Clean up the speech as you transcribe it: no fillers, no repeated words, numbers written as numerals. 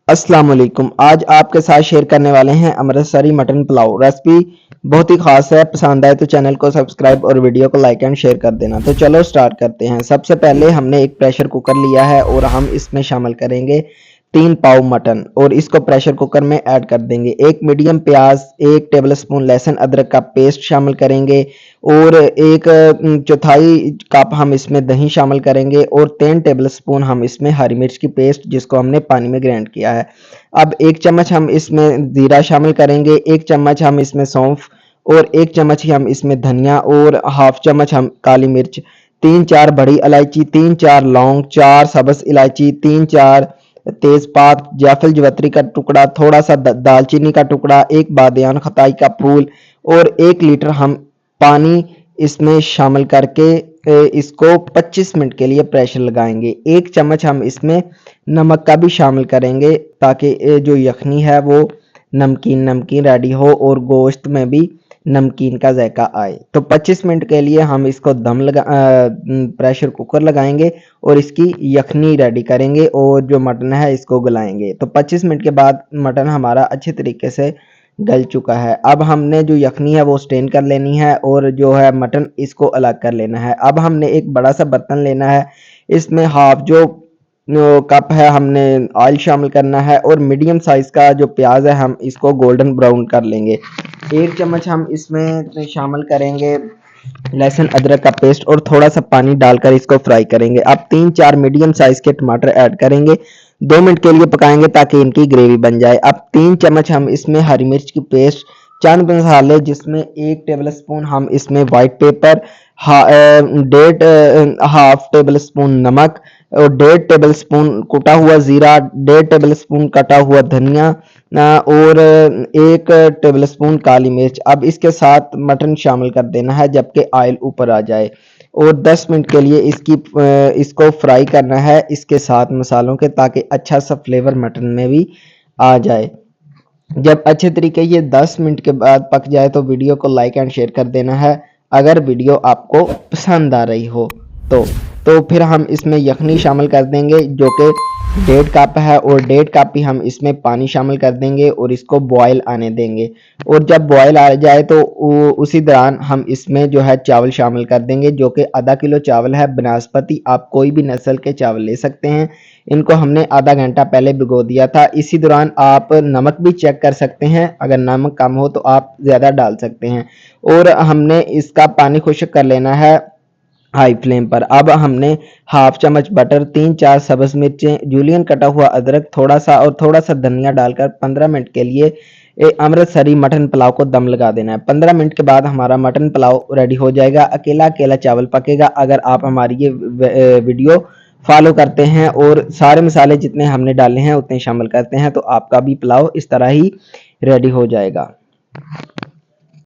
अस्सलाम वालेकुम। आज आपके साथ शेयर करने वाले हैं अमृतसरी मटन पुलाव। रेसिपी बहुत ही खास है, पसंद आए तो चैनल को सब्सक्राइब और वीडियो को लाइक एंड शेयर कर देना। तो चलो स्टार्ट करते हैं। सबसे पहले हमने एक प्रेशर कुकर लिया है और हम इसमें शामिल करेंगे 3 पाव मटन और इसको प्रेशर कुकर में ऐड कर देंगे। एक मीडियम प्याज, 1 टेबल स्पून लहसुन अदरक का पेस्ट शामिल करेंगे और एक चौथाई कप हम इसमें दही शामिल करेंगे और 3 टेबल स्पून हम इसमें हरी मिर्च की पेस्ट जिसको हमने पानी में ग्राइंड किया है। अब 1 चम्मच हम इसमें जीरा शामिल करेंगे, 1 चम्मच हम इसमें सौंफ और 1 चम्मच ही हम इसमें धनिया और हाफ चम्मच हम काली मिर्च, 3-4 बड़ी इलायची, 3-4 लौंग, 4 सब्ज इलायची, 3-4 तेजपात, जायफल जवत्री का टुकड़ा, थोड़ा सा दालचीनी का टुकड़ा, एक बादियान खताई का फूल और 1 लीटर हम पानी इसमें शामिल करके इसको 25 मिनट के लिए प्रेशर लगाएंगे। 1 चम्मच हम इसमें नमक का भी शामिल करेंगे ताकि जो यखनी है वो नमकीन नमकीन रेडी हो और गोश्त में भी नमकीन का जायका आए। तो 25 मिनट के लिए हम इसको प्रेशर कुकर लगाएंगे और इसकी यखनी रेडी करेंगे और जो मटन है इसको गलाएंगे। तो 25 मिनट के बाद मटन हमारा अच्छे तरीके से गल चुका है। अब हमने जो यखनी है वो स्ट्रेन कर लेनी है और जो है मटन इसको अलग कर लेना है। अब हमने एक बड़ा सा बर्तन लेना है, इसमें हाफ जो कप है हमने ऑयल शामिल करना है और मीडियम साइज का जो प्याज है हम इसको गोल्डन ब्राउन कर लेंगे। 1 चम्मच हम इसमें शामिल करेंगे लहसुन अदरक का पेस्ट और थोड़ा सा पानी डालकर इसको फ्राई करेंगे। अब 3-4 मीडियम साइज के टमाटर ऐड करेंगे, 2 मिनट के लिए पकाएंगे ताकि इनकी ग्रेवी बन जाए। अब 3 चम्मच हम इसमें हरी मिर्च की पेस्ट, चंद मसाले जिसमें 1 टेबल स्पून हम इसमें white paper, half table spoon नमक और 1.5 टेबल स्पून कुटा हुआ जीरा, 1.5 टेबल स्पून कटा हुआ धनिया और 1 टेबल स्पून काली मिर्च। अब इसके साथ मटन शामिल कर देना है जबकि ऑयल ऊपर आ जाए और 10 मिनट के लिए इसको फ्राई करना है इसके साथ मसालों के, ताकि अच्छा सा फ्लेवर मटन में भी आ जाए। जब अच्छे तरीके ये 10 मिनट के बाद पक जाए तो वीडियो को लाइक एंड शेयर कर देना है अगर वीडियो आपको पसंद आ रही हो तो। फिर हम इसमें यखनी शामिल कर देंगे जो कि 1.5 कप है और 1.5 कप ही हम इसमें पानी शामिल कर देंगे और इसको बॉयल आने देंगे। और जब बॉयल आ जाए तो उसी दौरान हम इसमें जो है चावल शामिल कर देंगे जो कि आधा किलो चावल है बनास्पति। आप कोई भी नस्ल के चावल ले सकते हैं। इनको हमने आधा घंटा पहले भिगो दिया था। इसी दौरान आप नमक भी चेक कर सकते हैं, अगर नमक कम हो तो आप ज़्यादा डाल सकते हैं। और हमने इसका पानी खुश्क कर लेना है हाई फ्लेम पर। अब हमने हाफ चम्मच बटर, 3-4 सब्ज मिर्चें, जूलियन कटा हुआ अदरक थोड़ा सा धनिया डालकर 15 मिनट के लिए अमृतसरी मटन पुलाव को दम लगा देना है। 15 मिनट के बाद हमारा मटन पुलाव रेडी हो जाएगा। अकेला अकेला चावल पकेगा। अगर आप हमारी ये वीडियो फॉलो करते हैं और सारे मसाले जितने हमने डाले हैं उतने शामिल करते हैं तो आपका भी पुलाव इस तरह ही रेडी हो जाएगा।